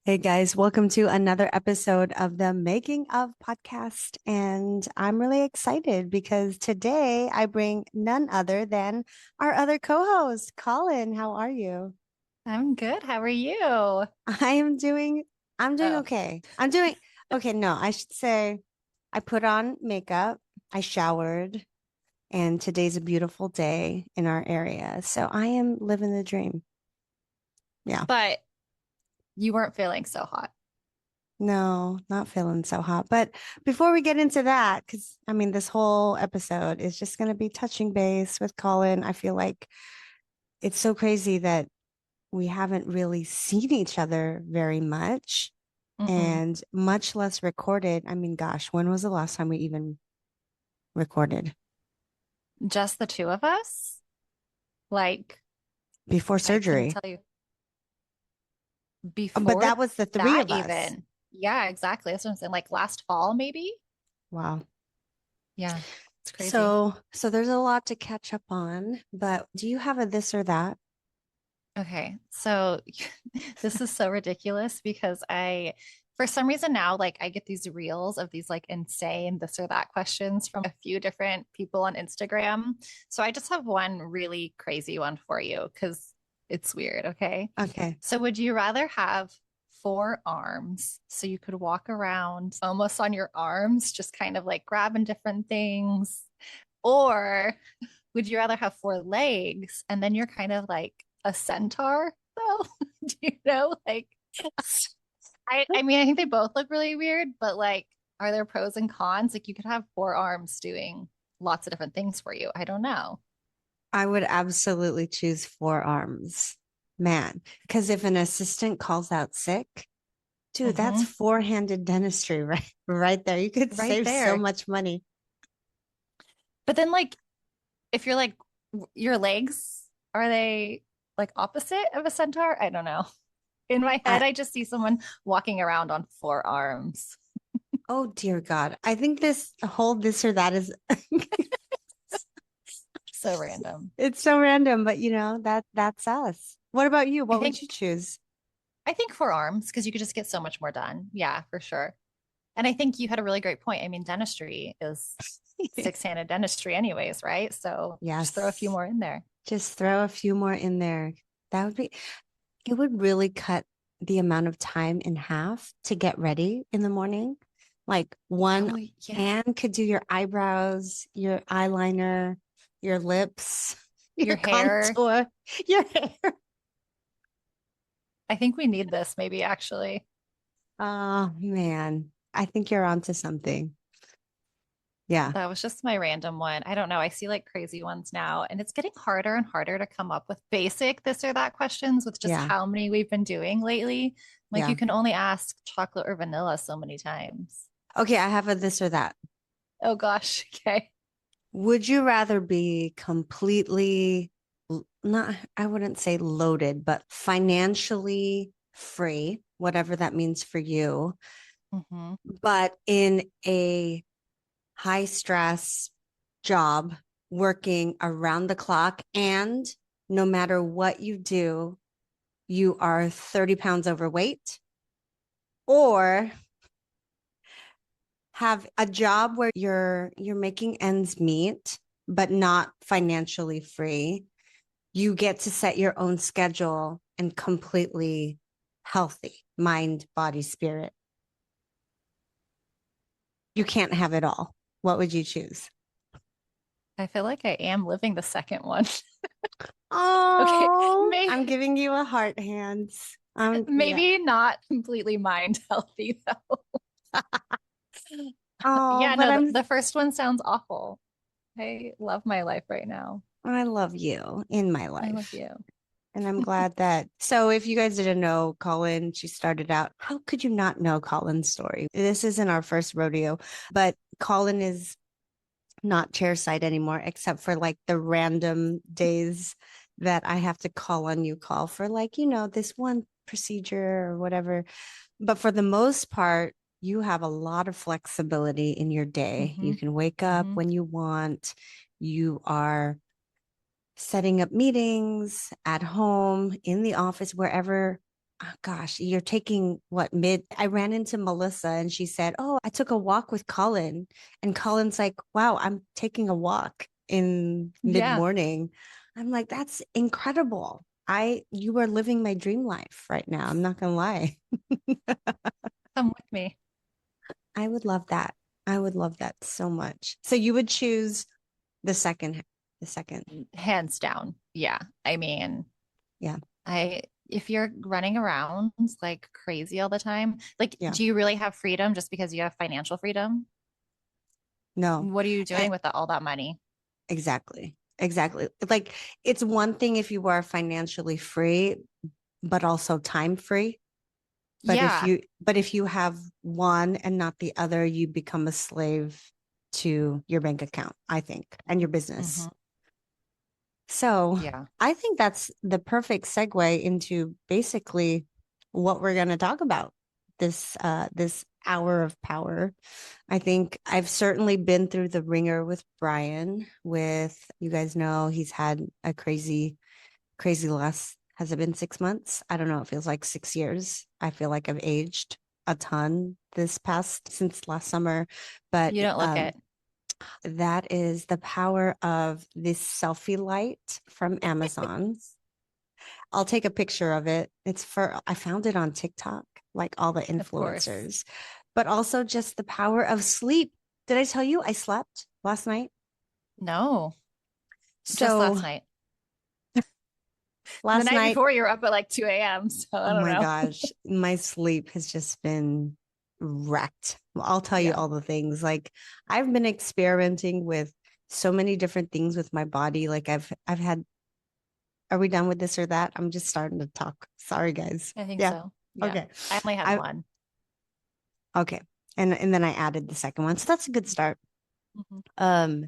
Hey guys, welcome to another episode of the Making of podcast. And I'm really excited because today I bring none other than our other co-host, Collin. How are you? I'm good. How are you? Oh, I am doing, I'm doing okay. I'm doing okay. No, I should say I put on makeup, I showered, and today's a beautiful day in our area. So I am living the dream. Yeah. but you weren't feeling so hot. No, not feeling so hot. But before we get into that, because I mean, this whole episode is just going to be touching base with Colin. I feel like it's so crazy that we haven't really seen each other very much Mm-mm. and much less recorded. I mean, gosh, when was the last time we even recorded? Just the two of us? Like, Before I couldn't surgery. tell you But before that was the three that of us. even. Yeah, exactly. That's what I'm saying. Like last fall, maybe? Wow. Yeah, it's crazy. So there's a lot to catch up on, but do you have a this or that? Okay, so this is so ridiculous because for some reason now, like I get these reels of these like insane this or that questions from a few different people on Instagram. So I just have one really crazy one for you because it's weird. Okay. Okay. So would you rather have four arms so you could walk around almost on your arms, just kind of like grabbing different things? Or would you rather have four legs and then you're kind of like a centaur though? Do you know? Like I mean I think they both look really weird, but like are there pros and cons? Like you could have four arms doing lots of different things for you. I don't know. I would absolutely choose forearms, man. Because if an assistant calls out sick, dude, that's Hmm. four-handed dentistry, right? Right there. You could Right save so there. much money. But then like if you're like your legs, are they like opposite of a centaur? I don't know. In my head, I, I just see someone walking around on four arms. oh dear God. I think this whole this or that is So random. it's so random, but that's us. What about you? I What would think you choose? I think forearms because you could just get so much more done. Yeah, for sure. And I think you had a really great point. I mean, dentistry is six-handed dentistry anyways, right? So just throw a few Yes. more in there. Just throw a few more in there. That would be, it would really cut the amount of time in half to get ready in the morning. Like one Oh, yeah. hand could do your eyebrows, your eyeliner, your lips, your Your hair. contour, your hair. I think we need this maybe actually. Oh man, I think you're onto something. Yeah, That was just my random one. I don't know. I see like crazy ones now, and it's getting harder and harder to come up with basic this or that questions with just yeah, how many we've been doing lately. Like you yeah. can only ask chocolate or vanilla so many times. Okay, I have a this or that. Oh gosh. Okay. Would you rather be completely, not, I wouldn't say loaded, but financially free, whatever that means for you, Hmm. but in a high stress job, working around the clock, and no matter what you do, you are 30 pounds overweight, or have a job where you're making ends meet, but not financially free. You get to set your own schedule and completely healthy mind, body, spirit. You can't have it all. What would you choose? I feel like I am living the second one. Okay. Oh, Maybe I'm giving you a heart hands. Yeah. maybe not completely mind healthy though. Oh, Yeah, but no, the first one sounds awful. I love my life right now. I love you in my I love life. you. And I'm glad that. So, if you guys didn't know Colin, she started out. How could you not know Colin's story? This isn't our first rodeo, but Colin is not chairside anymore, except for like the random days that I have to call on you, call for like, this one procedure or whatever. But for the most part, you have a lot of flexibility in your day. Hmm. You can wake up Hmm. when you want. You are setting up meetings at home, in the office, wherever. oh gosh, you're taking what mid? I ran into Melissa and she said, "Oh, I took a walk with Collin." And Collin's like, "Wow, I'm taking a walk in mid Yeah, morning." I'm like, "That's incredible. You are living my dream life right now. I'm not gonna lie." come with me. I would love that. I would love that so much. So you would choose the second, the second. Hands down. Yeah. I mean, Yeah. I if you're running around like crazy all the time, like Yeah. do you really have freedom just because you have financial freedom? No. What are you Eh, doing with all that money? exactly. Exactly. Like it's one thing if you are financially free, but also time free. Yeah. But if you have one and not the other, you become a slave to your bank account, I think, and your business. Hmm. So Yeah. I think that's the perfect segue into basically what we're going to talk about this hour of power. I think I've certainly been through the ringer with Brian. With you guys know he's had a crazy last. Has it been 6 months? I don't know. It feels like 6 years. I feel like I've aged a ton this past since last summer, but You don't look it. that is the power of this selfie light from Amazon. I'll take a picture of it. I found it on TikTok, like all the Of course. influencers, but also just the power of sleep. Did I tell you I slept last night? No, just So last night. The last night night, before you were up at like 2 a.m. So oh I don't my know. gosh, my sleep has just been wrecked. Well, I'll tell you Yeah. all the things. Like I've been experimenting with so many different things with my body. Like I've had, are we done with this or that? I'm just starting to talk. Sorry guys. I think Yeah. so. Yeah. Okay. I only had I one. okay. And then I added the second one. So that's a good start. Mhm. Um,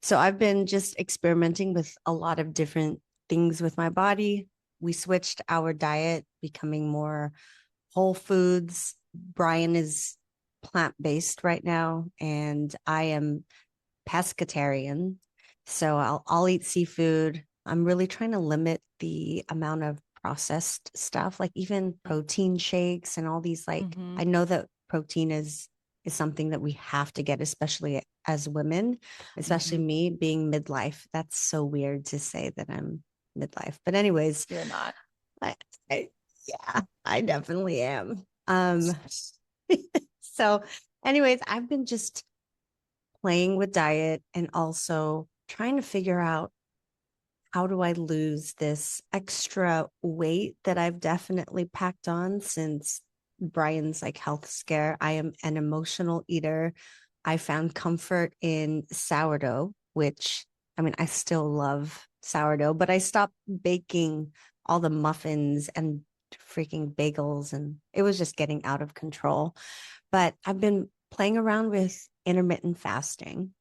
so I've been just experimenting with a lot of different things with my body. We switched our diet, becoming more whole foods. Brian is plant-based right now, and I am pescatarian. So I'll eat seafood. I'm really trying to limit the amount of processed stuff, like even protein shakes and all these like Mhm. I know that protein is something that we have to get, especially as women, especially Mhm. me being midlife. That's so weird to say that I'm midlife. But anyways, You're not. I, I yeah, I definitely am. So anyways, I've been just playing with diet and also trying to figure out how do I lose this extra weight that I've definitely packed on since Brian's like health scare. I am an emotional eater. I found comfort in sourdough, which I mean, I still love sourdough, but I stopped baking all the muffins and freaking bagels, and it was just getting out of control. But I've been playing around with intermittent fasting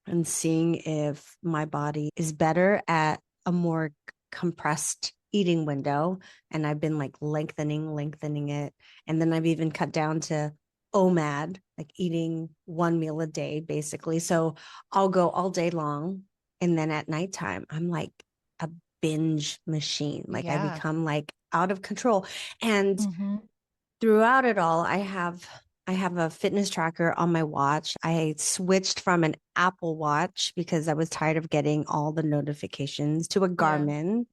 and seeing if my body is better at a more compressed eating window. And I've been like lengthening it. And then I've even cut down to OMAD, like eating one meal a day, basically. So I'll go all day long. And then at nighttime, I'm like a binge machine. Like I Yeah. become like out of control. And Hmm. throughout it all, I have a fitness tracker on my watch. I switched from an Apple Watch because I was tired of getting all the notifications to a Yeah. Garmin,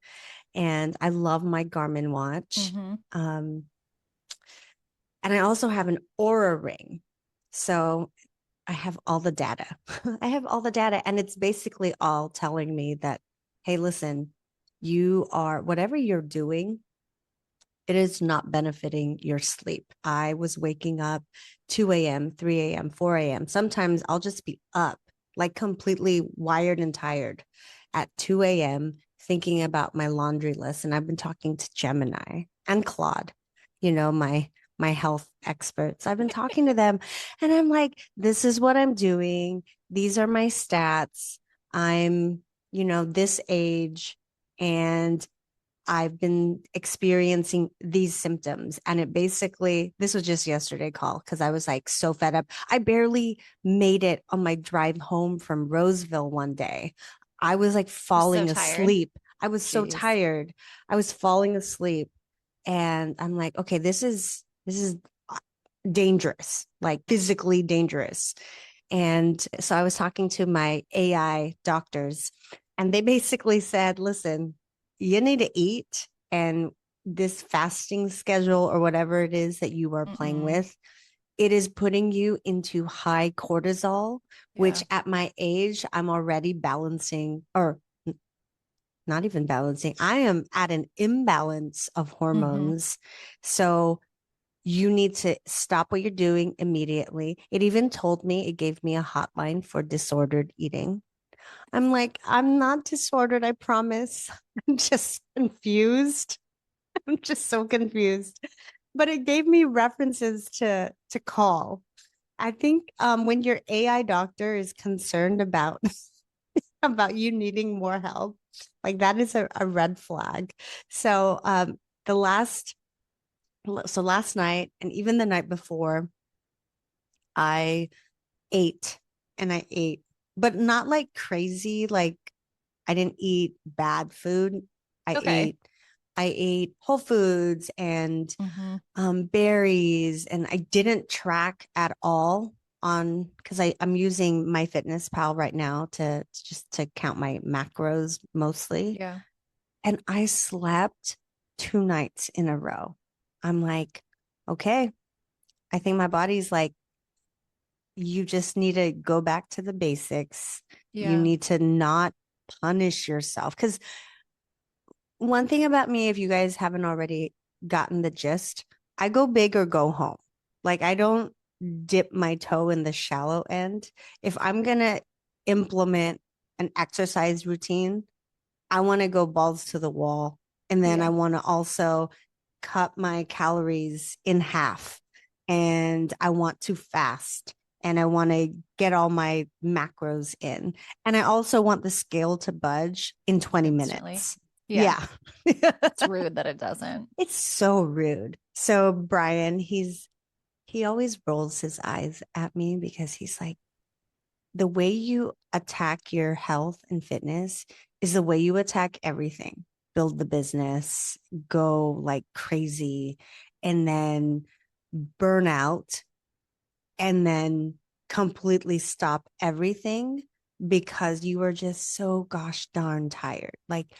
and I love my Garmin watch. Hmm. Um, and I also have an Aura ring. So I have all the data. I have all the data, and it's basically all telling me that, hey, listen, you are whatever you're doing, it is not benefiting your sleep. I was waking up 2 a.m., 3 a.m., 4 a.m. Sometimes I'll just be up, like completely wired and tired at 2 a.m., thinking about my laundry list. And I've been talking to Gemini and Claude, my health experts. I've been talking to them and I'm like, this is what I'm doing. These are my stats. I'm, this age. And I've been experiencing these symptoms. And this was just yesterday call because I was like so fed up. I barely made it on my drive home from Roseville one day. I was like You're so falling tired. asleep. I was so Jeez. tired. I was falling asleep. And I'm like, okay, this is dangerous, like physically dangerous. And so I was talking to my AI doctors, and they basically said, listen, you need to eat, and this fasting schedule or whatever it is that you are playing Mm-mm. with, it is putting you into high cortisol, which Yeah. at my age, I'm already balancing, or not even balancing. I am at an imbalance of Mm-hmm. hormones. So you need to stop what you're doing immediately. It even told me, it gave me a hotline for disordered eating. I'm like, I'm not disordered, I promise. I'm just confused. I'm just so confused. But it gave me references to call. I think when your AI doctor is concerned about about you needing more help, like that is a red flag. So the last so last night and even the night before, I ate and I ate, but not like crazy. Like I didn't eat bad food. I Okay. ate, I ate whole foods and Mm-hmm. berries, and I didn't track at all on because I'm using my Fitness Pal right now to just to count my macros mostly. Yeah. And I slept 2 nights in a row. I'm like, okay, I think my body's like, you just need to go back to the basics. You Yeah. need to not punish yourself. Because one thing about me, if you guys haven't already gotten the gist, I go big or go home. Like I don't dip my toe in the shallow end. If I'm going to implement an exercise routine, I want to go balls to the wall. And then I Yeah. want to also cut my calories in half. And I want to fast and I want to get all my macros in. And I also want the scale to budge in 20 Instantly. minutes. Yeah. Yeah. It's rude that it doesn't. It's so rude. So Brian, he always rolls his eyes at me because he's like, the way you attack your health and fitness is the way you attack everything. Build the business, go like crazy, and then burn out, and then completely stop everything because you are just so gosh darn tired. Like,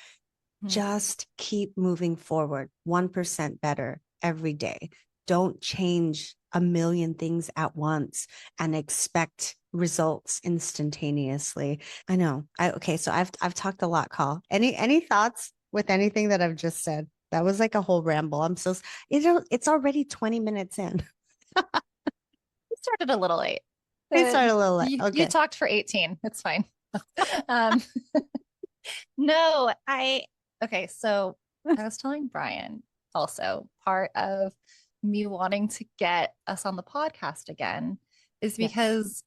Hmm. just keep moving forward 1% better every day. Don't change a million things at once and expect results instantaneously. I know. Okay, so I've talked a lot, Call. Any thoughts with anything that I've just said? That was like a whole ramble. It's already 20 minutes in. We started a little late. I started a little late. You Okay. talked for 18. It's fine. Um, no, okay, so I was telling Brian also part of me wanting to get us on the podcast again is Yes. because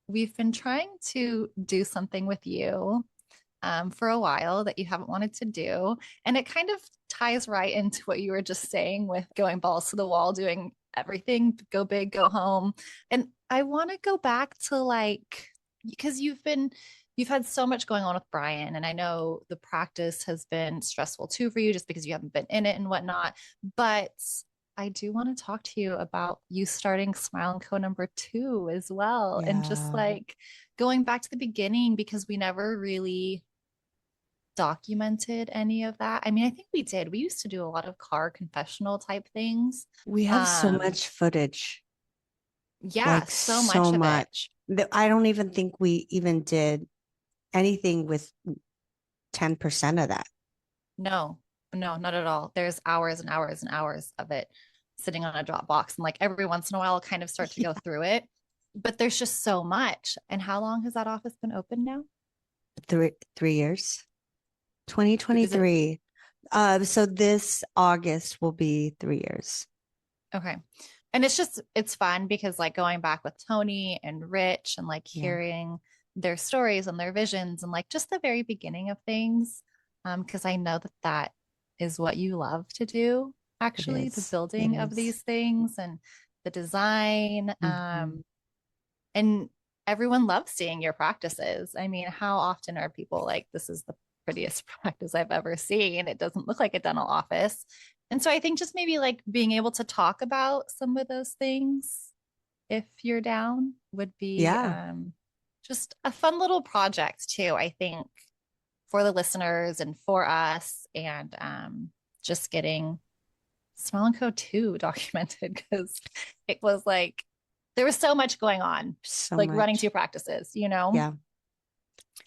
we've been trying to do something with you for a while that you haven't wanted to do. And it kind of ties right into what you were just saying with going balls to the wall, doing everything, go big, go home. And I want to go back to like, because you've had so much going on with Brian, and I know the practice has been stressful too for you just because you haven't been in it and whatnot. But I do want to talk to you about you starting Smile and Co #2 as well. And just Yeah. like going back to the beginning because we never really documented any of that. I mean, I think we did. We used to do a lot of car confessional type things. We have so Um, much footage, yeah, like so so much of it. much that I don't even think we even did anything with 10% of that. No, no, not at all. There's hours and hours and hours of it sitting on a Dropbox. And like every once in a while, I'll kind of start to go through it. But there's just so much. And how long has that office been open now? 3 years. Is it 2023. So this August will be 3 years. okay? And it's just, it's fun because like going back with Tony and Rich and like Yeah, hearing their stories and their visions and like just the very beginning of things. Because I know that that is what you love to do, it actually, the is. It building of is. these things and the design. Mhm. And everyone loves seeing your practices. I mean, how often are people like, this is the prettiest practice I've ever seen? It doesn't look like a dental office. And so I think just maybe like being able to talk about some of those things if you're down would be Yeah. just a fun little project too, I think, for the listeners and for us, and just getting Smell and Co 2 documented because it was like there was so much going on, So like running two much. practices, you know? Yeah.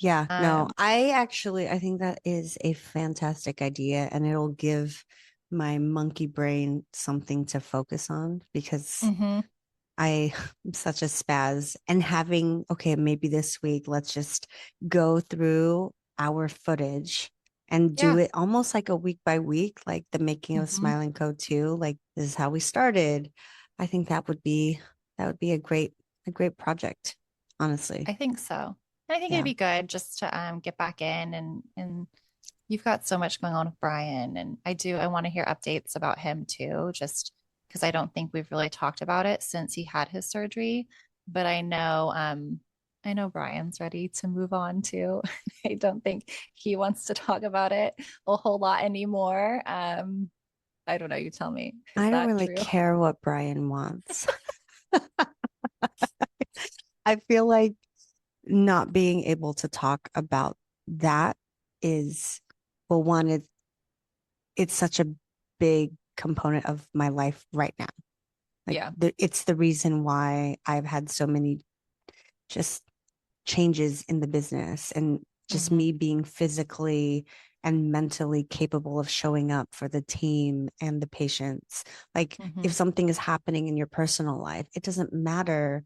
Yeah. No, Um, I think that is a fantastic idea, and it'll give my monkey brain something to focus on because mhm. I am such a spaz. And having, okay, maybe this week, let's just go through our footage and do Yeah. it almost like a week by week, like the making of Mhm. Smiling Code 2. Like this is how we started. I think that would be a great project, honestly. I think so. And I think it'd Yeah. be good just to get back in, and you've got so much going on with Brian, and I want to hear updates about him too, just because I don't think we've really talked about it since he had his surgery. But I know Brian's ready to move on too. I don't think he wants to talk about it a whole lot anymore. I don't know, you tell me. Is I don't that really true? care what Brian wants. I feel like not being able to talk about that is, well, one, it's such a big component of my life right now. Like Yeah. it's the reason why I've had so many just changes in the business and just Hmm. me being physically and mentally capable of showing up for the team and the patients. Like if Hmm. something is happening in your personal life, it doesn't matter.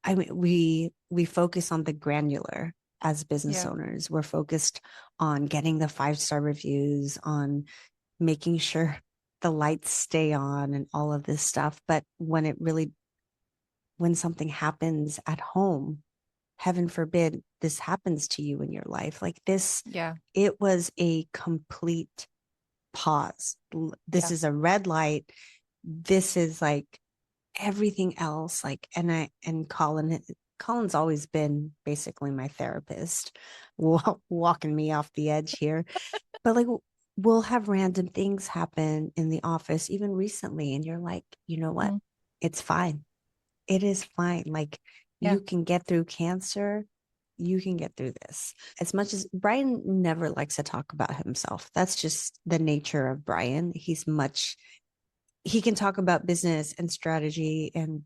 I mean, we focus on the granular as business Yeah. owners. We're focused on getting the 5-star reviews, on making sure the lights stay on and all of this stuff. But when something happens at home, heaven forbid this happens to you in your life, like this, Yeah. it was a complete pause. This Yeah. is a red light. This is like everything else. Like, and Colin's always been basically my therapist, walking me off the edge here. But like, we'll have random things happen in the office, even recently, and you're like, you know what? Hmm. It's fine. It is fine. Like, Yeah. you can get through cancer. You can get through this. As much as Brian never likes to talk about himself, that's just the nature of Brian. He can talk about business and strategy and,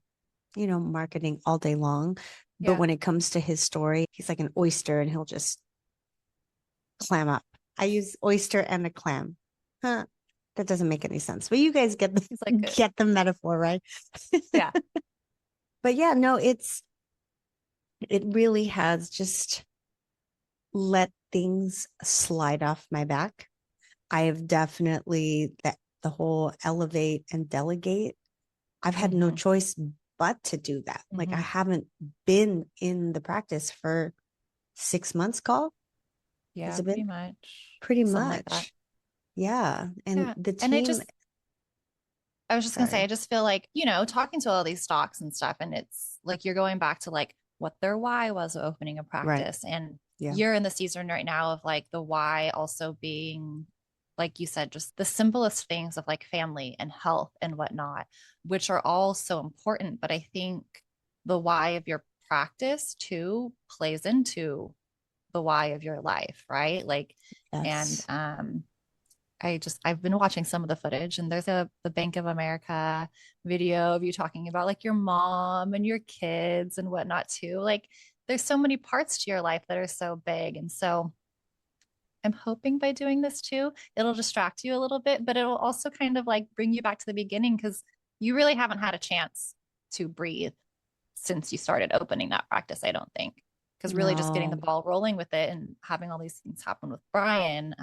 marketing all day long. But Yeah. when it comes to his story, he's like an oyster and he'll just clam up. I use oyster and a clam. Huh. That doesn't make any sense. But you guys get the He's like a, get the metaphor, right? yeah. But yeah, no, it really has just let things slide off my back. I have definitely that the whole elevate and delegate. I've had no Hmm. choice but to do that. Like I Hmm. haven't been in the practice for 6 months, call. Has Yeah, it been? pretty much. Pretty Something like that. much. Yeah. And Yeah. the And team, I was just gonna say, I sorry. just feel like, talking to all these stocks and stuff, and it's like you're going back to like what their why was of opening a Right. practice. And Yeah. you're in the season right now of like the why also being, like you said, just the simplest things of like family and health and whatnot, which are all so important. But I think the why of your practice too plays into the why of your life, right? Like, and Yes. I've been watching some of the footage, and there's the Bank of America video of you talking about like your mom and your kids and whatnot too. Like there's so many parts to your life that are so big. And so I'm hoping by doing this too, it'll distract you a little bit, but it'll also kind of like bring you back to the beginning because you really haven't had a chance to breathe since you started opening that practice, I don't think. Because really just getting the No. ball rolling with it and having all these things happen with Brian,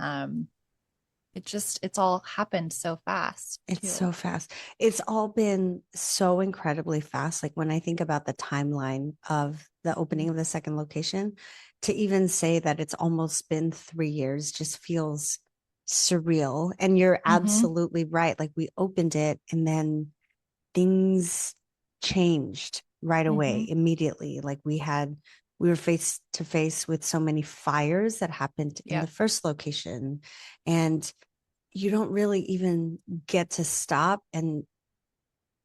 it's all happened so fast It's too. so fast. It's all been so incredibly fast. Like when I think about the timeline of the Mhm. opening of the second location, to even say that it's almost been 3 years just feels surreal. And you're Mm-hmm. absolutely right. Like we opened it and then things changed right Mm-hmm. away, immediately. Like we were face to face with so many fires that happened in Yeah. the first location. And you don't really even get to stop and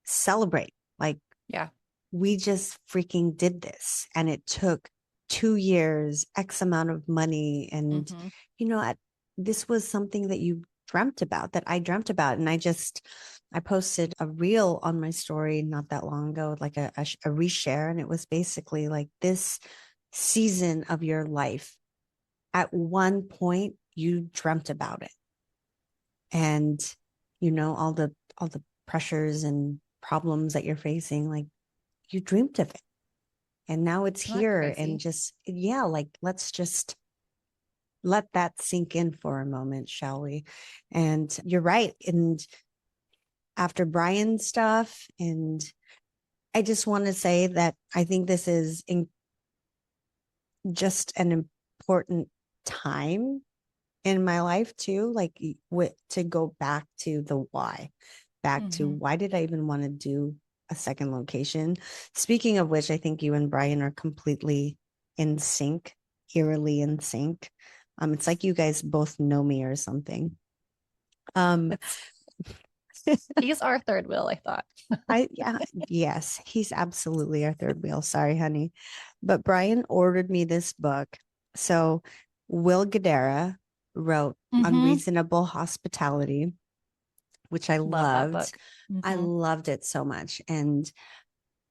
celebrate. Like, Yeah. we just freaking did this, and it took 2 years, X amount of money. And, Hmm. you know, this was something that you dreamt about, that I dreamt about. And I posted a reel on my story not that long ago, like a reshare. And it was basically like, this season of your life, at one point, you dreamt about it. And, all the pressures and problems that you're facing, like, you dreamed of it, and now it's Isn't that here. And crazy? just, yeah, like, let's just let that sink in for a moment, shall we? And you're right. And after Brian's stuff, and I just want to say that I think this is just an important time in my life too, like, to go back to the why, back to Hmm. why did I even want to do a second location? Speaking of which, I think you and Brian are completely in sync, eerily in sync. It's like you guys both know me or something. Um, It's he's our third wheel, I thought. yeah, yes, he's absolutely our third wheel. Sorry, honey. But Brian ordered me this book. So Will Guidara wrote Hmm. Unreasonable Hospitality, which I Love that loved. book. I Hmm. loved it so much. And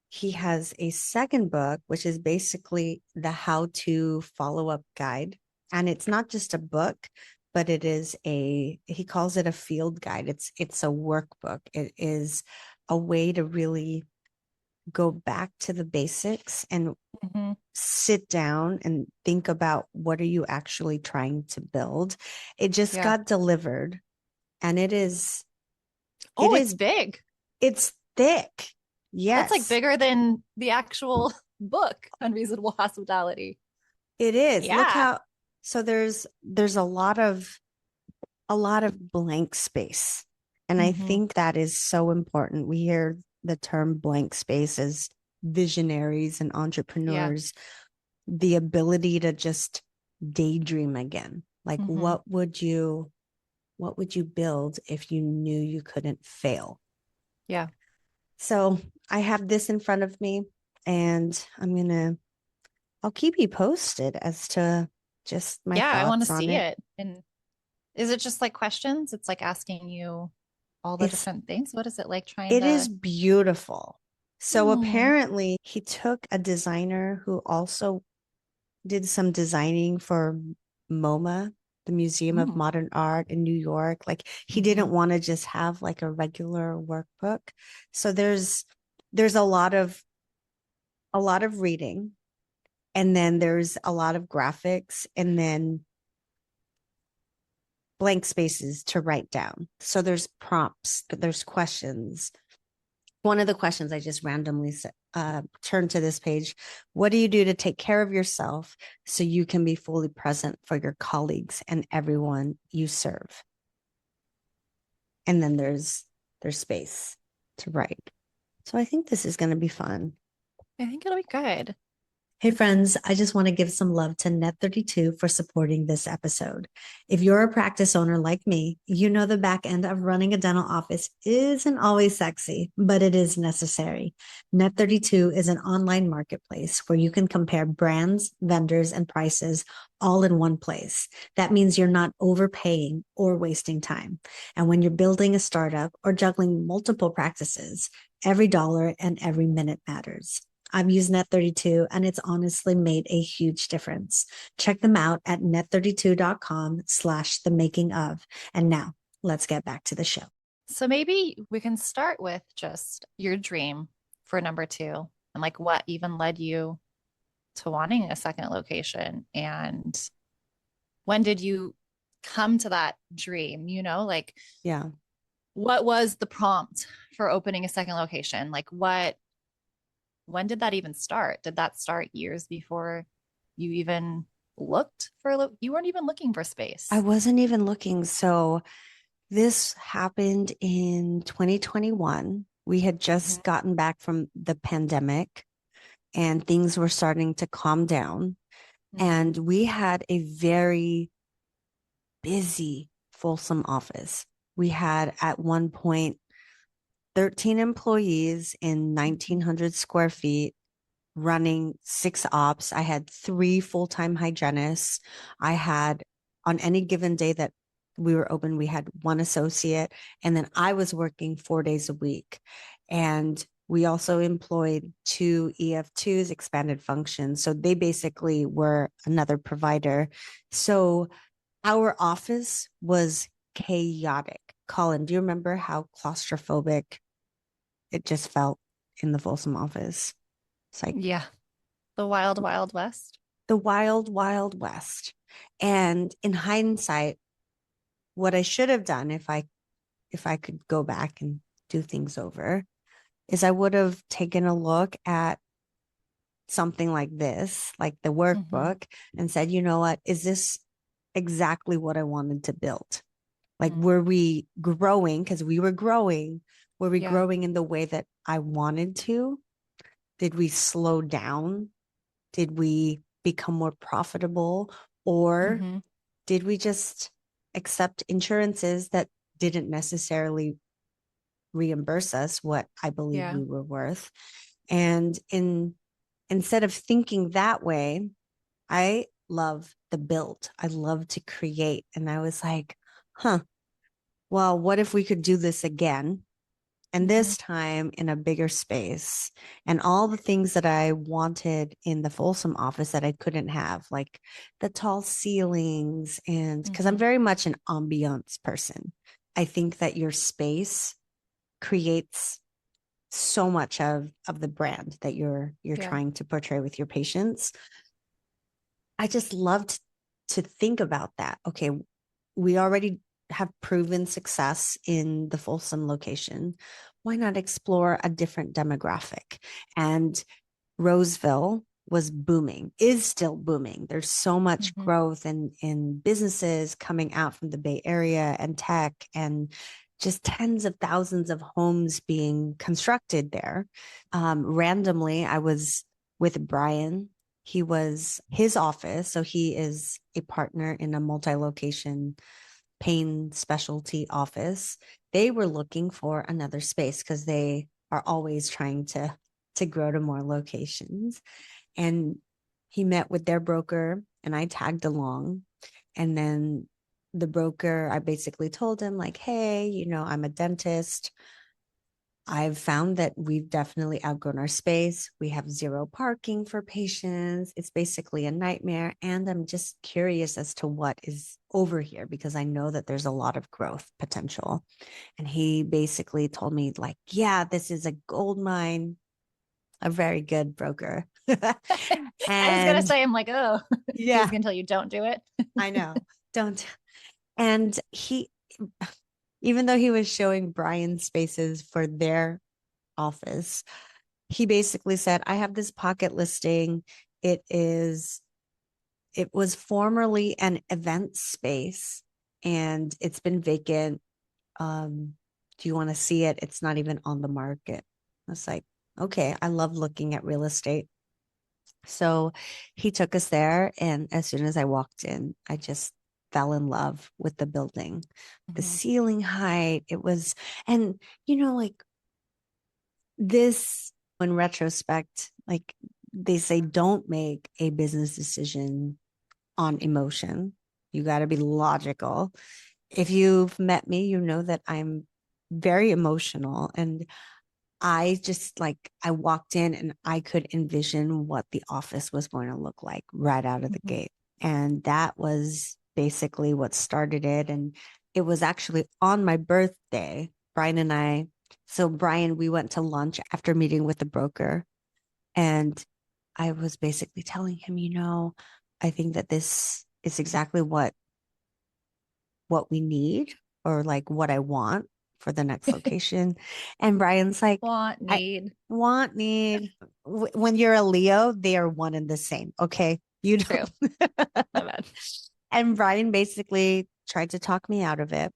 he has a second book, which is basically the how to follow up guide. And it's not just a book, but he calls it a field guide. It's a workbook. It is a way to really go back to the basics and Hmm. sit down and think about, what are you actually trying to build? It just Yeah. got delivered, and it Oh, it's is big. it's thick. That's like Yes, bigger than the actual book, Unreasonable Hospitality. it is. Look Yeah. how, so there's a lot of blank space. And I Hmm. think that is so important. We hear the term blank space as visionaries and Yeah. entrepreneurs, the ability to just daydream again. Like, Hmm. what would you build if you knew you couldn't fail? Yeah. So I have this in front of me, and I'll keep you posted as to just my Yeah, I want to thoughts on see it. it. And is it just like questions? It's like asking you all the It's different things. What is it like trying it is to? beautiful. So Hmm. apparently he took a designer who also did some designing for MoMA, the Museum of Mm. Modern Art in New York. Like, he Hmm. didn't want to just have like a regular workbook. So there's a lot of reading, and then there's a lot of graphics, and then blank spaces to write down. So there's prompts, there's questions. One of the questions, I just randomly turned to this page. What do you do to take care of yourself so you can be fully present for your colleagues and everyone you serve? And then there's space to write. So I think this is going to be fun. I think it'll be good. Hey friends, I just want to give some love to Net32 for supporting this episode. If you're a practice owner like me, you know the back end of running a dental office isn't always sexy, but it is necessary. Net32 is an online marketplace where you can compare brands, vendors, and prices all in one place. That means you're not overpaying or wasting time. And when you're building a startup or juggling multiple practices, every dollar and every minute matters. I've used Net32, and it's honestly made a huge difference. Check them out at net32.com/the making of. And now let's get back to the show. So maybe we can start with just your dream for number two and like what even led you to wanting a second location and when did you come to that dream, like Yeah. what was the prompt for opening a second location? Like when did that even start? Did that start years before you even looked for you weren't even looking for I space? wasn't even looking. So this happened in 2021. We had Mhm. just gotten back from the pandemic, and things were starting to calm down. Mhm. And we had a very busy Folsom office. We had at one point 13 employees in 1,900 square feet running 6 ops. I had 3 full-time hygienists. I had, on any given day that we were open, we had 1 associate. And then I was working 4 days a week. And we also employed 2 EF2s, expanded functions. So they basically were another provider. So our office was chaotic. Collin, do you remember how claustrophobic it just felt in the Folsom office? It's like Yeah. The wild, wild west. the wild, wild west. And in hindsight, what I should have done if I could go back and do things over is I would have taken a look at something like this, like the workbook, and said, you know what, is this exactly what I wanted to build? Like, were we growing? Because we were growing. Were we growing in the way that I wanted to? Did we slow down? Did we become more profitable? Or did we just accept insurances that didn't necessarily reimburse us what I believe we were worth? And instead of thinking that way, I love the build. I love to create. And I was like, well, what if we could do this again? And this time in a bigger space, and all the things that I wanted in the Folsom office that I couldn't have, like the tall ceilings. And because I'm very much an ambiance person, I think that your space creates so much of the brand that you're trying to portray with your patients. I just loved to think about that. Okay, we already have proven success in the Folsom location. Why not explore a different demographic? And Roseville was booming, is still booming. There's so much growth in businesses coming out from the Bay Area and tech, and just tens of thousands of homes being constructed there. Randomly, I was with Brian. He was his office. So he is a partner in a multi-location pain specialty office. They were looking for another space because they are always trying to grow to more locations. And he met with their broker and I tagged along. And then the broker, I basically told him, like, hey, I'm a dentist. I've found that we've definitely outgrown our space. We have 0 parking for patients. It's basically a nightmare. And I'm just curious as to what is over here because I know that there's a lot of growth potential. And he basically told me, like, yeah, this is a gold mine, a very good broker. I was going to say, I'm like, oh, yeah, he's going to tell you don't do it. I know. Don't. And he, even though he was showing Brian spaces for their office, he basically said, I have this pocket listing. It was formerly an event space and it's been vacant. Do you want to see it? It's not even on the market. I was like, okay, I love looking at real estate. So he took us there. And as soon as I walked in, I just fell in love with the building, the ceiling height. It was, and like this, in retrospect, like they say, don't make a business decision on emotion. You got to be logical. If you've met me, you know that I'm very emotional. And I just I walked in and I could envision what the office was going to look like right out of the gate. And that was basically what started it. And it was actually on my birthday, Brian and I. So Brian, we went to lunch after meeting with the broker. And I was basically telling him, I think that this is exactly what we need, or like what I want for the next location. And Brian's like, Want, need. Want, need. When you're a Leo, they are one and the same. Okay. You don't. My bad. And Brian basically tried to talk me out of it.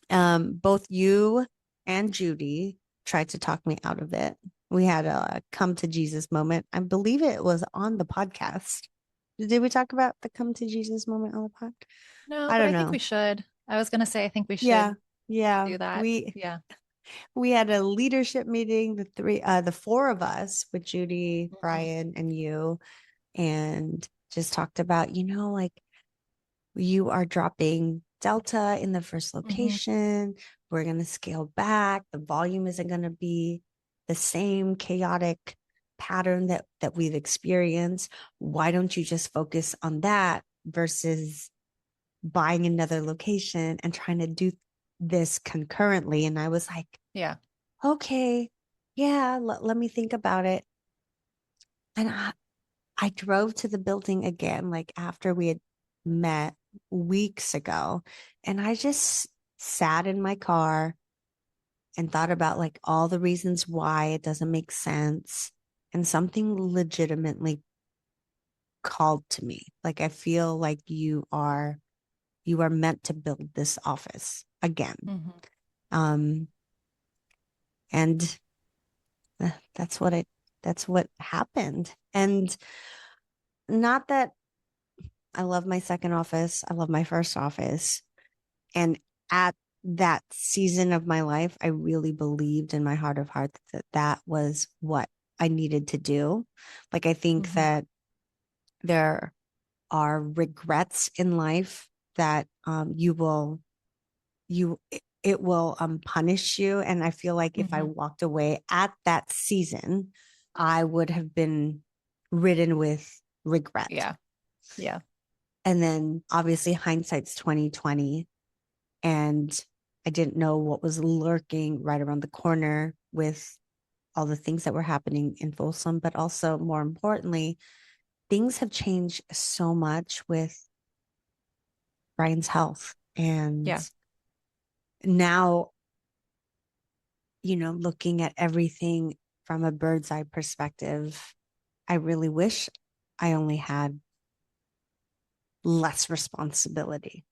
Both you and Judy tried to talk me out of it. We had a come to Jesus moment. I believe it was on the podcast. Did we talk about the come to Jesus moment on the podcast? No, I but don't I think know. we should. I was gonna say I think we Yeah. should Yeah. do that. We Yeah. we had a leadership meeting, the four of us with Judy, Mhm. Brian, and you, and just talked about, like you are dropping Delta in the first Mhm. location. We're going to scale back. The volume isn't going to be the same chaotic pattern that we've experienced. Why don't you just focus on that versus buying another location and trying to do this concurrently? And I was like, Yeah. okay, yeah, let me think about it. And I drove to the building again, like after we had met weeks ago. And I just sat in my car and thought about like all the reasons why it doesn't make sense. And something legitimately called to me. Like I feel like you are meant to build this office again. Mhm. Um, and that's what happened. And not that I love my second office. I love my first office. And at that season of my life, I really believed in my heart of hearts that that was what I needed to do. Like, I think Mhm. that there are regrets in life that it will punish you. And I feel like if I Mhm. walked away at that season, I would have been ridden with regret. Yeah. Yeah. And then obviously hindsight's 2020. And I didn't know what was lurking right around the corner with all the things that were happening in Folsom, but also more importantly, things have changed so much with Brian's health. And Yeah. now, looking at everything from a bird's eye perspective, I really wish I only had less responsibility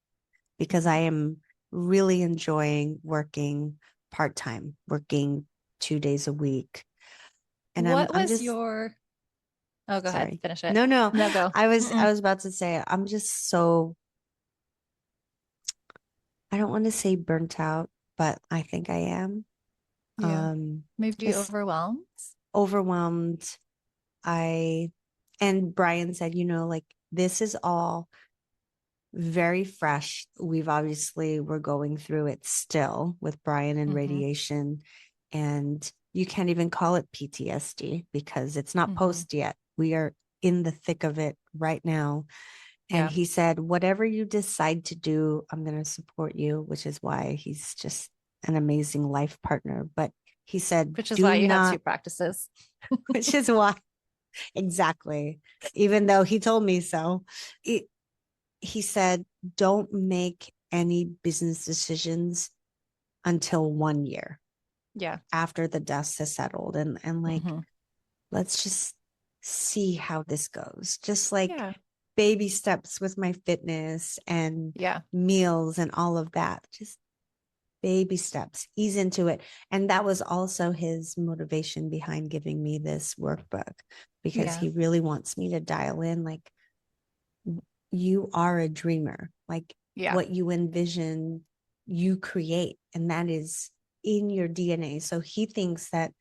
because I Mhm. am really enjoying working part time, working 2 days a week. And I'm What I'm was just your Oh, go ahead. sorry. Finish it. No, no. No, go. I Mm-mm. was about to say I'm just so I don't want to say burnt out, but I think I am. Yeah. Maybe Just overwhelmed. overwhelmed. I and Brian said, like this is all very fresh. We're going through it still with Brian and Mhm. radiation. And you can't even call it PTSD because it's not Mhm. post yet. We are in the thick of it right now. And Yeah. he said, whatever you decide to do, I'm going to support you, which is why he's just an amazing life partner. But he said, Which is why do you had two not, practices. which is why, exactly, even though he told me so. It, he said, don't make any business decisions until 1 year Yeah. after the dust has settled. And like, Mhm. let's just see how this goes. Just like Yeah. baby steps with my fitness and Yeah. meals and all of that. Just baby steps, ease into it. And that was also his motivation behind giving me this workbook because Yeah. he really wants me to dial in like, you are a dreamer. Like Yeah. what you envision, you create, and that is in your DNA. So he thinks that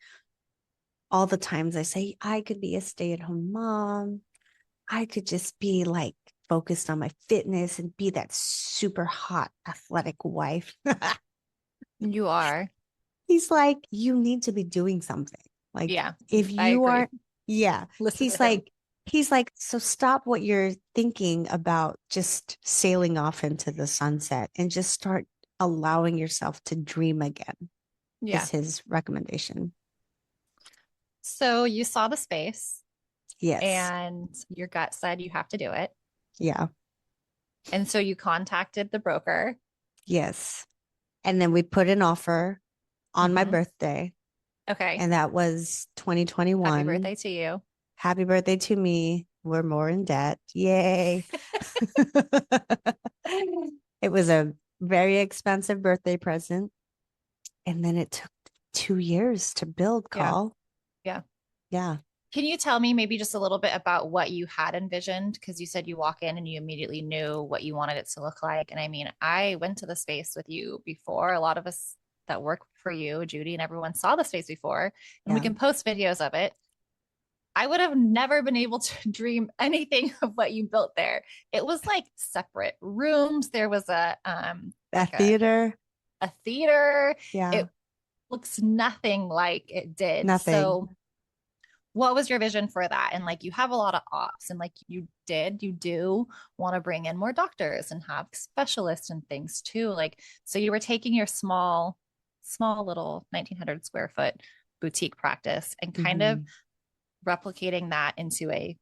all the times I say, I could be a stay at home mom, I could just be like focused on my fitness and be that super hot athletic wife. You are. He's like, you need to be doing something. Like, Yeah. if I you agree. aren't, yeah, Listen to he's him. like, he's like, so stop what you're thinking about just sailing off into the sunset and just start allowing yourself to dream again, Yeah. is his recommendation. So you saw the space Yes. and your gut said you have to do it. Yeah. And so you contacted the broker. Yes. And then we put an offer on my Hmm. birthday, Okay. and that was Happy 2021. birthday to you. Happy birthday to me. We're more in debt. Yay. It was a very expensive birthday present. And then it took 2 years to build, Yeah. call. Yeah. Yeah. Can you tell me maybe just a little bit about what you had envisioned? Because you said you walk in and you immediately knew what you wanted it to look like. And I mean, I went to the space with you before. A lot of us that work for you, Judy, and everyone saw the space before, and we Yeah. can post videos of it. I would have never been able to dream anything of what you built there. It was like separate rooms. There was a like That theater. a theater. Yeah. It looks nothing like it did. Nothing. So what was your vision for that? And like you have a lot of ops and like you do want to bring in more doctors and have specialists and things too. Like, so you were taking your small little 1900 square foot boutique practice and kind of Mhm. replicating that into a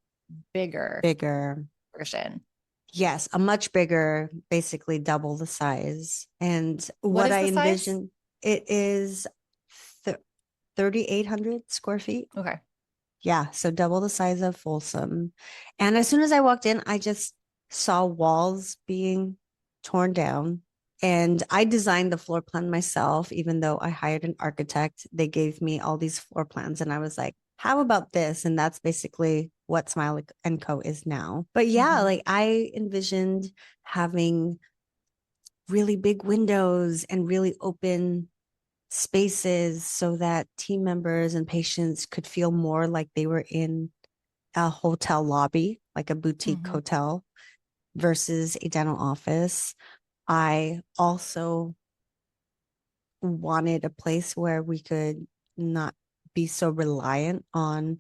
bigger Bigger. version. Yes, a much bigger, basically double the size. And What what is I the size? envision, it is 3,800 square feet. Okay. Yeah, so double the size of Folsom. And as soon as I walked in, I just saw walls being torn down. And I designed the floor plan myself, even though I hired an architect. They gave me all these floor plans, and I was like, how about this? And that's basically what Smile and Co. is now. But yeah, Mm-hmm. like I envisioned having really big windows and really open spaces so that team members and patients could feel more like they were in a hotel lobby, like a boutique Mm-hmm. hotel versus a dental office. I also wanted a place where we could not be so reliant on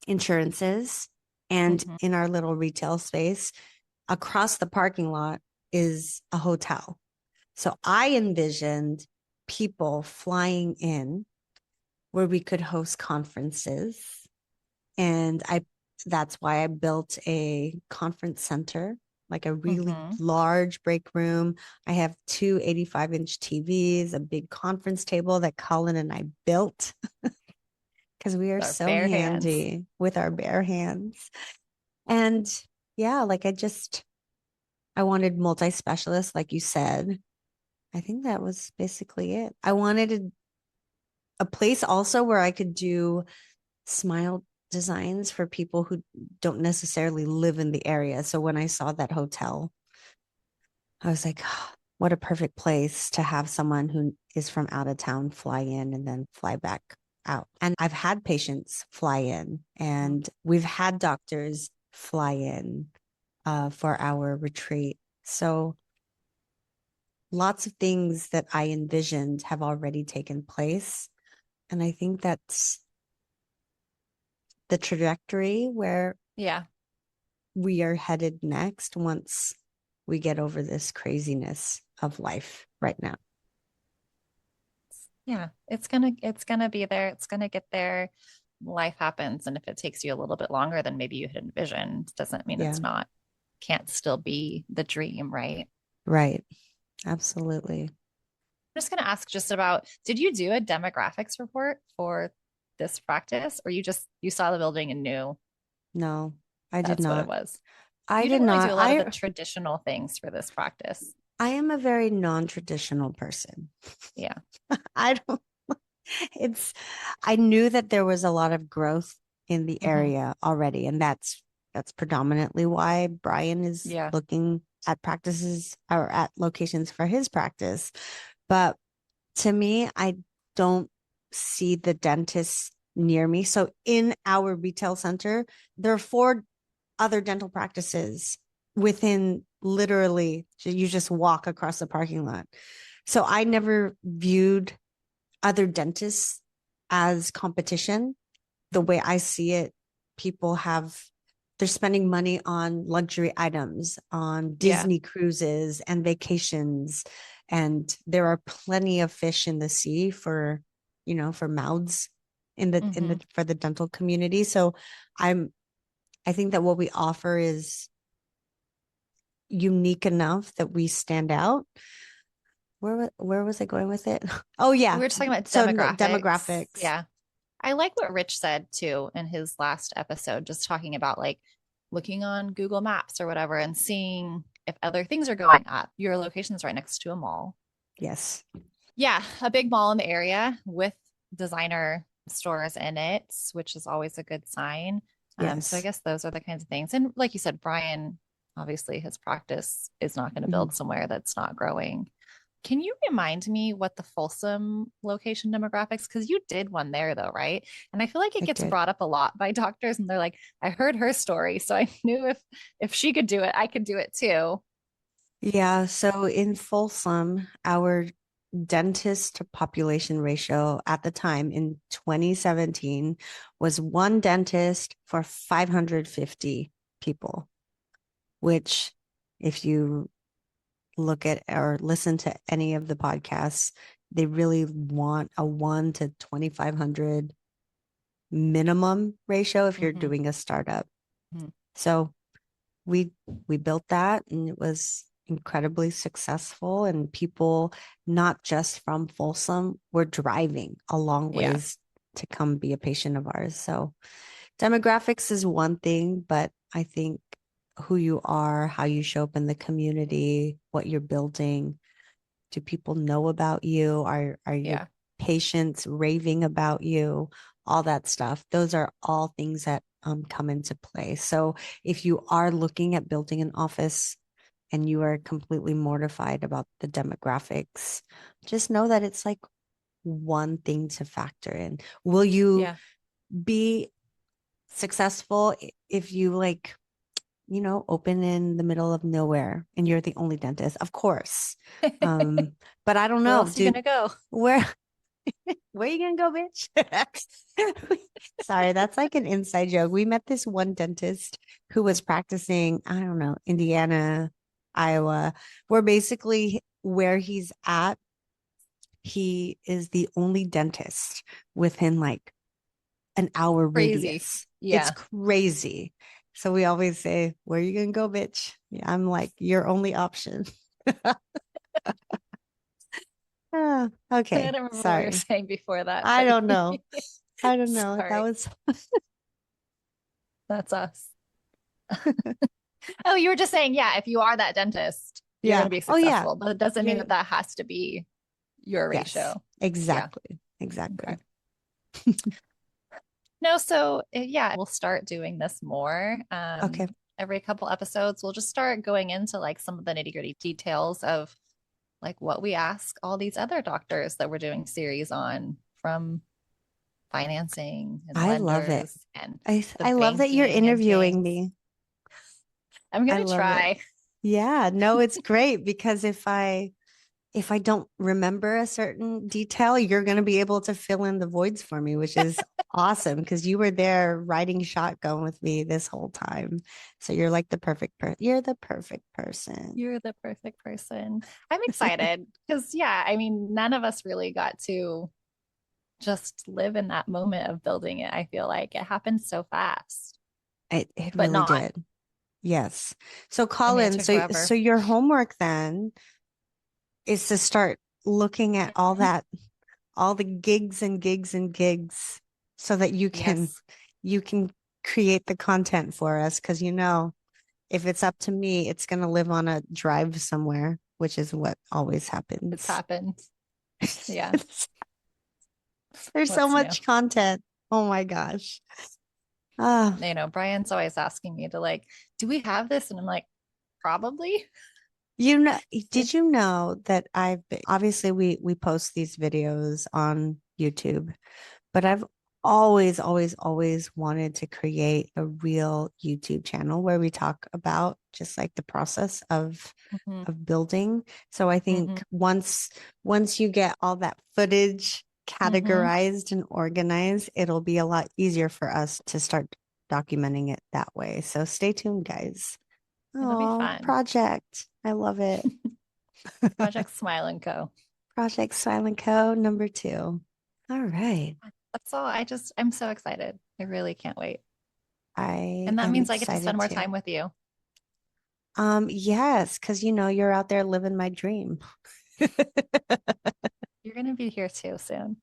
insurances. And Mm-hmm. in our little retail space, across the parking lot is a hotel. So I envisioned people flying in where we could host conferences. And that's why I built a conference center, like a really Mm-hmm. large break room. I have two 85-inch TVs, a big conference table that Collin and I built because we are Our so bare hands. handy with our bare hands. And yeah, like I wanted multi-specialists, like you said. I think that was basically it. I wanted a place also where I could do smile designs for people who don't necessarily live in the area. So when I saw that hotel, I was like, oh, what a perfect place to have someone who is from out of town fly in and then fly back out. And I've had patients fly in, Mm-hmm. and we've had doctors fly in for our retreat. So lots of things that I envisioned have already taken place. And I think that's the trajectory where Yeah. we are headed next once we get over this craziness of life right now. Yeah, it's gonna be there. It's gonna get there. Life happens, and if it takes you a little bit longer than maybe you had envisioned, doesn't mean Yeah, it's not can't still be the dream, right? right. Absolutely. I'm just gonna ask just about, did you do a demographics report for this practice, or you saw the building and knew No, I did that's what it not. was? I You did didn't really do not. a lot of the traditional things for this practice. I am a very non-traditional person. Yeah. I don't it's I knew that there was a lot of growth in the Hmm. area already, and that's predominantly why Brian is Yeah. looking at practices or at locations for his practice. But to me, I don't see the dentist near me. So in our retail center, there are four other dental practices within literally, you just walk across the parking lot. So I never viewed other dentists as competition. The way I see it, people they're spending money on luxury items, on Yeah. Disney cruises and vacations. And there are plenty of fish in the sea for mouths Hmm. for the dental community. So I'm, I think that what we offer is unique enough that we stand out. Where was I going with it? Oh We yeah. were just talking about So demographics. demographics. Yeah. I like what Rich said too in his last episode, just talking about like looking on Google Maps or whatever and seeing if other things are going up. Your location's right next to a mall. Yes. Yeah, a big mall in the area with designer stores in it, which is always a good sign. So I Yes. guess those are the kinds of things. And like you said, Brian, obviously his practice is not going to Mhm. build somewhere that's not growing. Can you remind me what the Folsom location demographics? Because you did one there though, right? And I feel like it I gets did. brought up a lot by doctors, and they're like, I heard her story, so I knew if she could do it, I could do it too. Yeah. So in Folsom, our dentist to population ratio at the time in 2017 was one dentist for 550 people, which, if you look at or listen to any of the podcasts, they really want a 1 to 2,500 minimum ratio if you're Mm-hmm. doing a startup. Mm-hmm. So we we built that and it was incredibly successful, and people not just from Folsom were driving a long Yeah. ways to come be a patient of ours. So demographics is one thing, but I think who you are, how you show up in the community, what you're building, do people know about you? Are your Yeah. patients raving about you? All that stuff. Those are all things that come into play. So if you are looking at building an office and you are completely mortified about the demographics, just know that it's like one thing to factor in. Will you Yeah. be successful if you like, open in the middle of nowhere and you're the only dentist? Of course. Um, but I don't Where know, else are you dude. gonna go? Where where you gonna go, bitch? Sorry, that's like an inside joke. We met this one dentist who was practicing, I don't know, Indiana, Iowa, where basically where he's at, he is the only dentist within like an hour Crazy. radius. It's Yeah. crazy. So we always say, where are you gonna go, bitch? Yeah, I'm like, your only option. Ah, I okay, don't remember what you were sorry. saying before that, I but don't know. I don't know. That sorry, was that's us. Oh, you were just saying, yeah, if you are that dentist, you're going yeah. to be Oh yeah. successful, but it doesn't mean Yeah. that that has to be your Yes. ratio. Yeah. Exactly. Okay. Exactly. No, so yeah, we'll start doing this more. Okay. Every couple episodes, we'll just start going into like some of the nitty-gritty details of like what we ask all these other doctors that we're doing series on, from financing and I love it. lenders and the I love that you're banking and interviewing things. me. I'm I gonna love it. try. Yeah, no, it's great because if I don't remember a certain detail, you're going to be able to fill in the voids for me, which is awesome because you were there riding shotgun with me this whole time. So you're like the perfect person. You're the perfect person. You're the perfect person. I'm excited because, yeah, I mean, none of us really got to just live in that moment of building it. I feel like it happened so fast, It but really not. did. Yes. So I mean, it Colin, took so forever. your homework then is to start looking at all Mhm. that, all the gigs and gigs and gigs so that Yes, you can create the content for us. Cause if it's up to me, it's going to live on a drive somewhere, which is what always it's happens. happened. Yeah. There's so What's new? much content. Oh my gosh. Ah, Brian's always asking me to like, do we have this? And I'm like, probably. you know, did you know that obviously we post these videos on YouTube, but I've always, always, always wanted to create a real YouTube channel where we talk about just like the process Hmm. of building. So I Hmm. think once you get all that footage Hmm. categorized and organized, it'll be a lot easier for us to start documenting it that way. So stay tuned, guys. It'll be Oh, fun. project. I love it. Project Smile and Co. Project Silent Co. number 2. All right. That's all. I'm so excited. I really can't wait. I And that am means I get to spend excited more too. time with you. Yes, because you're out there living my dream. You're going to be here too soon.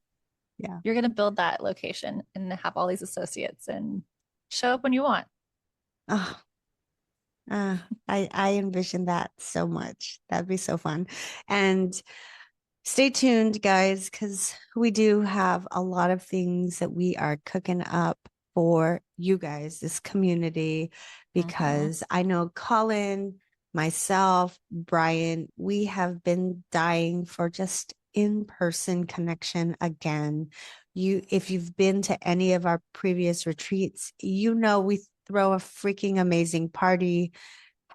Yeah. You're going to build that location and have all these associates and show up when you want. Oh, I envision that so much. That'd be so fun. And Stay tuned, guys, because we do have a lot of things that we are cooking up for you guys, this community, because I know Collin, myself, Brian, we have been dying for just in-person connection again. If you've been to any of our previous retreats, you know we throw a freaking amazing party,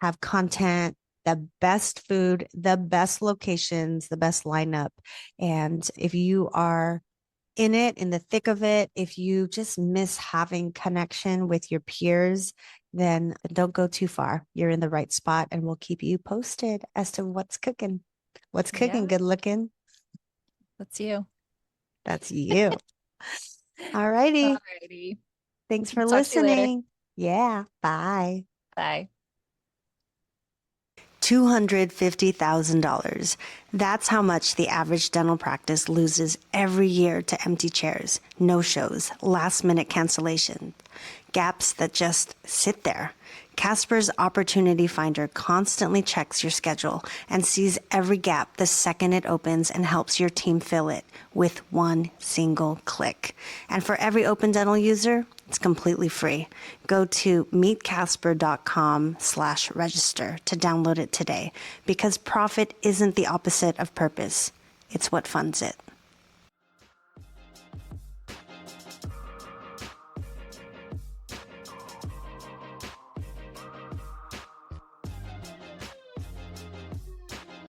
have content, the best food, the best locations, the best lineup. And if you are in it, in the thick of it, if you just miss having connection with your peers, then don't go too far. You're in the right spot, and we'll keep you posted as to what's cooking. What's cooking, Yeah, good looking? that's you. That's you. All righty. Alrighty. Thanks for Talk to you later. listening. Yeah. Bye. Bye. $250,000. That's how much the average dental practice loses every year to empty chairs, no-shows, last-minute cancellation, gaps that just sit there. Casper's Opportunity Finder constantly checks your schedule and sees every gap the second it opens and helps your team fill it with one single click. And for every open dental user, it's completely free. Go to meetcasper.com/register to download it today, because profit isn't the opposite of purpose. It's what funds it.